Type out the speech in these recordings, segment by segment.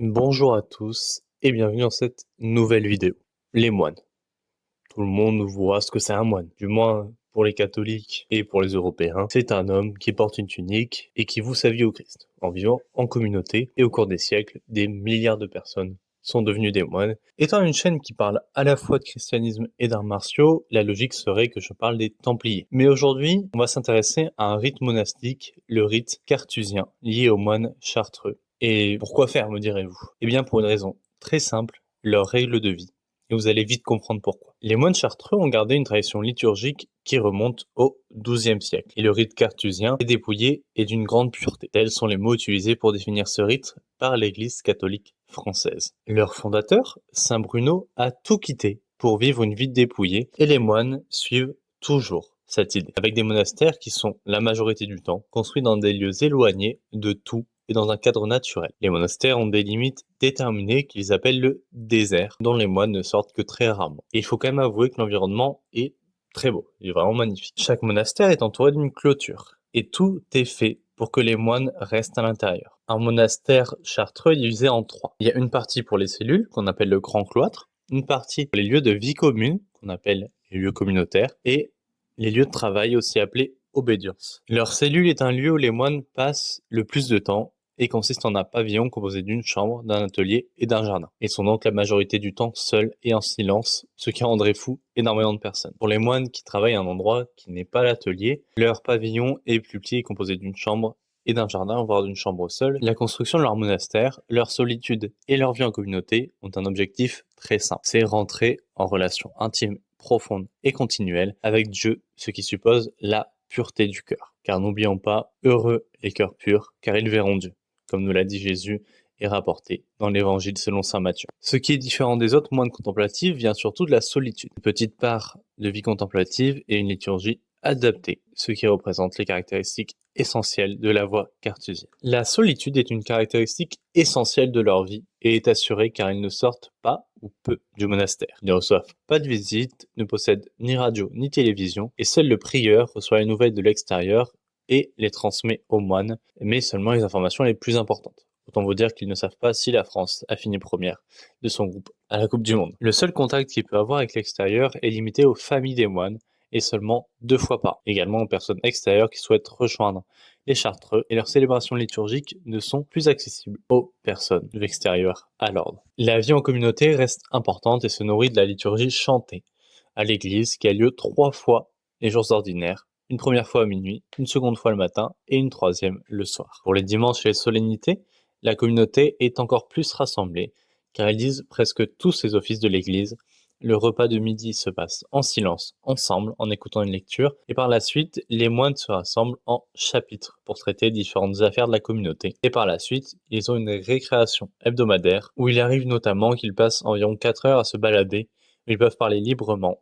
Bonjour à tous et bienvenue dans cette nouvelle vidéo. Les moines. Tout le monde voit ce que c'est un moine, du moins pour les catholiques et pour les européens. C'est un homme qui porte une tunique et qui voue sa vie au Christ, en vivant en communauté, et au cours des siècles, des milliards de personnes sont devenues des moines. Étant une chaîne qui parle à la fois de christianisme et d'arts martiaux, la logique serait que je parle des Templiers. Mais aujourd'hui, on va s'intéresser à un rite monastique, le rite carthusien, lié aux moines chartreux. Et pourquoi faire, me direz-vous? Eh bien pour une raison très simple, leur règle de vie. Et vous allez vite comprendre pourquoi. Les moines chartreux ont gardé une tradition liturgique qui remonte au XIIe siècle. Et le rite carthusien est dépouillé et d'une grande pureté. Tels sont les mots utilisés pour définir ce rite par l'Église catholique française. Leur fondateur, Saint Bruno, a tout quitté pour vivre une vie dépouillée et les moines suivent toujours cette idée, avec des monastères qui sont, la majorité du temps, construits dans des lieux éloignés de tout et dans un cadre naturel. Les monastères ont des limites déterminées qu'ils appellent le désert, dont les moines ne sortent que très rarement. Et il faut quand même avouer que l'environnement est très beau, il est vraiment magnifique. Chaque monastère est entouré d'une clôture, et tout est fait pour que les moines restent à l'intérieur. Un monastère chartreux est divisé en trois. Il y a une partie pour les cellules, qu'on appelle le grand cloître, une partie pour les lieux de vie commune, qu'on appelle les lieux communautaires, et les lieux de travail, aussi appelés obédience. Leur cellule est un lieu où les moines passent le plus de temps et consiste en un pavillon composé d'une chambre, d'un atelier et d'un jardin. Ils sont donc la majorité du temps seuls et en silence, ce qui rendrait fou énormément de personnes. Pour les moines qui travaillent à un endroit qui n'est pas l'atelier, leur pavillon est plus petit et composé d'une chambre et d'un jardin, voire d'une chambre seule. La construction de leur monastère, leur solitude et leur vie en communauté ont un objectif très simple, c'est rentrer en relation intime, profonde et continuelle avec Dieu, ce qui suppose la pureté du cœur. Car n'oublions pas, heureux les cœurs purs, car ils verront Dieu, comme nous l'a dit Jésus et rapporté dans l'évangile selon saint Matthieu. Ce qui est différent des autres moines contemplatifs vient surtout de la solitude. Une petite part de vie contemplative et une liturgie adaptée, ce qui représente les caractéristiques essentielles de la voie cartésienne. La solitude est une caractéristique essentielle de leur vie et est assurée car ils ne sortent pas ou peu du monastère. Ils ne reçoivent pas de visite, ne possèdent ni radio ni télévision et seul le prieur reçoit les nouvelles de l'extérieur et les transmet aux moines, mais seulement les informations les plus importantes. Autant vous dire qu'ils ne savent pas si la France a fini première de son groupe à la Coupe du Monde. Le seul contact qu'il peut avoir avec l'extérieur est limité aux familles des moines et seulement 2 fois par an. Également aux personnes extérieures qui souhaitent rejoindre les chartreux et leurs célébrations liturgiques ne sont plus accessibles aux personnes de l'extérieur à l'ordre. La vie en communauté reste importante et se nourrit de la liturgie chantée à l'église qui a lieu 3 fois les jours ordinaires, une première fois à minuit, une seconde fois le matin et une troisième le soir. Pour les dimanches et les solennités, la communauté est encore plus rassemblée car ils disent presque tous ces offices de l'église. Le repas de midi se passe en silence, ensemble, en écoutant une lecture, et par la suite, les moines se rassemblent en chapitres pour traiter différentes affaires de la communauté. Et par la suite, ils ont une récréation hebdomadaire, où il arrive notamment qu'ils passent environ 4 heures à se balader, où ils peuvent parler librement,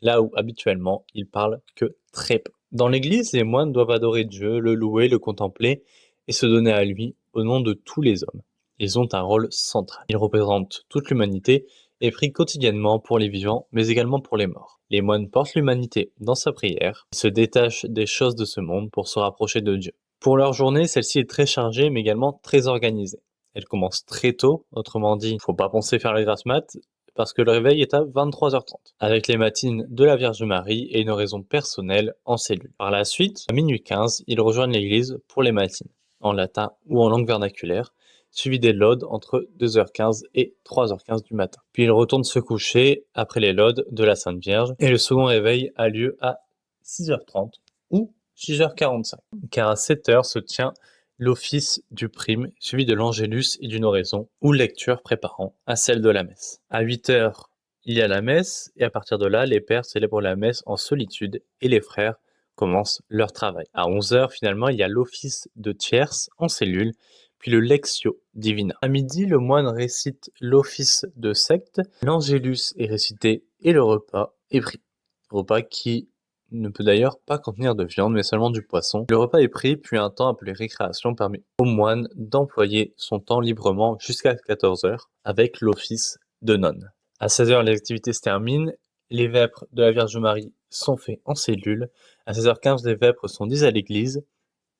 là où habituellement, ils parlent que très peu. Dans l'église, les moines doivent adorer Dieu, le louer, le contempler, et se donner à lui au nom de tous les hommes. Ils ont un rôle central. Ils représentent toute l'humanité et prient quotidiennement pour les vivants, mais également pour les morts. Les moines portent l'humanité dans sa prière, ils se détachent des choses de ce monde pour se rapprocher de Dieu. Pour leur journée, celle-ci est très chargée, mais également très organisée. Elle commence très tôt, autrement dit, il ne faut pas penser faire les grasses mat, parce que le réveil est à 23h30, avec les matines de la Vierge Marie et une oraison personnelle en cellule. Par la suite, à minuit 15, ils rejoignent l'église pour les matines, en latin ou en langue vernaculaire, suivi des laudes entre 2h15 et 3h15 du matin. Puis ils retournent se coucher après les laudes de la Sainte Vierge et le second réveil a lieu à 6h30 ou 6h45, car à 7h se tient l'office du prime, suivi de l'angélus et d'une oraison ou lecture préparant à celle de la messe. À 8h, il y a la messe et à partir de là, les pères célèbrent la messe en solitude et les frères commencent leur travail. À 11h, finalement, il y a l'office de tierce en cellule, puis le Lectio Divina. À midi, le moine récite l'office de secte, l'Angélus est récité et le repas est pris. Repas qui ne peut d'ailleurs pas contenir de viande, mais seulement du poisson. Le repas est pris, puis un temps appelé récréation permet au moine d'employer son temps librement jusqu'à 14h avec l'office de nonne. À 16h, les activités se terminent, les vêpres de la Vierge Marie sont faits en cellule. À 16h15, les vêpres sont dites à l'église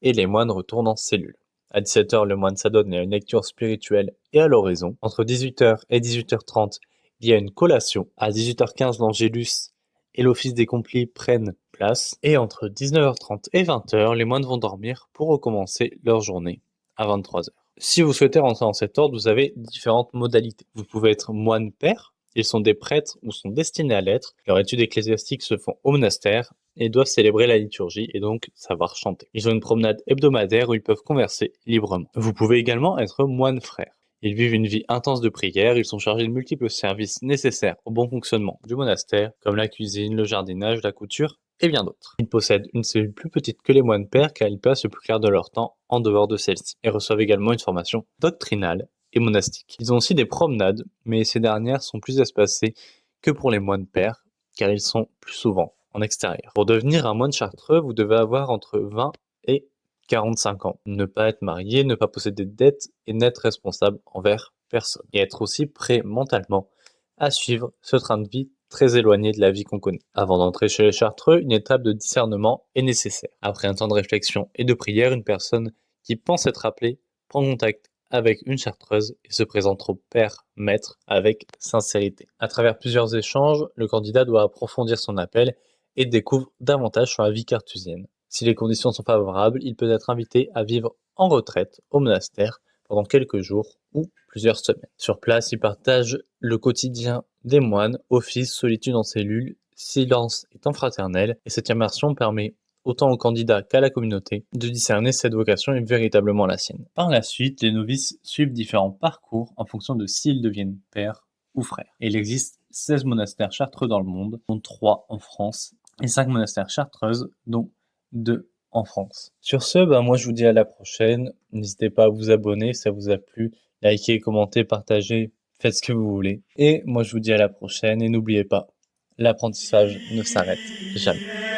et les moines retournent en cellule. À 17h, le moine s'adonne à une lecture spirituelle et à l'oraison. Entre 18h et 18h30, il y a une collation. À 18h15, l'Angélus et l'office des complis prennent place. Et entre 19h30 et 20h, les moines vont dormir pour recommencer leur journée à 23h. Si vous souhaitez rentrer dans cet ordre, vous avez différentes modalités. Vous pouvez être moine-père. Ils sont des prêtres ou sont destinés à l'être. Leurs études ecclésiastiques se font au monastère et doivent célébrer la liturgie et donc savoir chanter. Ils ont une promenade hebdomadaire où ils peuvent converser librement. Vous pouvez également être moine frère. Ils vivent une vie intense de prière, ils sont chargés de multiples services nécessaires au bon fonctionnement du monastère, comme la cuisine, le jardinage, la couture et bien d'autres. Ils possèdent une cellule plus petite que les moines pères car ils passent le plus clair de leur temps en dehors de celle-ci et reçoivent également une formation doctrinale et monastique. Ils ont aussi des promenades, mais ces dernières sont plus espacées que pour les moines pères car ils sont plus souvent en extérieur. Pour devenir un moine chartreux, vous devez avoir entre 20 et 45 ans. Ne pas être marié, ne pas posséder de dettes et n'être responsable envers personne. Et être aussi prêt mentalement à suivre ce train de vie très éloigné de la vie qu'on connaît. Avant d'entrer chez les chartreux, une étape de discernement est nécessaire. Après un temps de réflexion et de prière, une personne qui pense être appelée prend contact avec une chartreuse et se présente au père maître avec sincérité. À travers plusieurs échanges, le candidat doit approfondir son appel et découvre davantage sur la vie cartésienne. Si les conditions sont favorables, il peut être invité à vivre en retraite au monastère pendant quelques jours ou plusieurs semaines. Sur place, il partage le quotidien des moines, office, solitude en cellule, silence et temps fraternel, et cette immersion permet autant au candidat qu'à la communauté de discerner si cette vocation est véritablement la sienne. Par la suite, les novices suivent différents parcours en fonction de s'ils deviennent pères ou frères. Et il existe 16 monastères chartreux dans le monde, dont 3 en France, et 5 monastères chartreuses, dont 2 en France. Sur ce, moi je vous dis à la prochaine. N'hésitez pas à vous abonner si ça vous a plu, likez, commentez, partagez, faites ce que vous voulez. Et moi je vous dis à la prochaine et n'oubliez pas, l'apprentissage ne s'arrête jamais.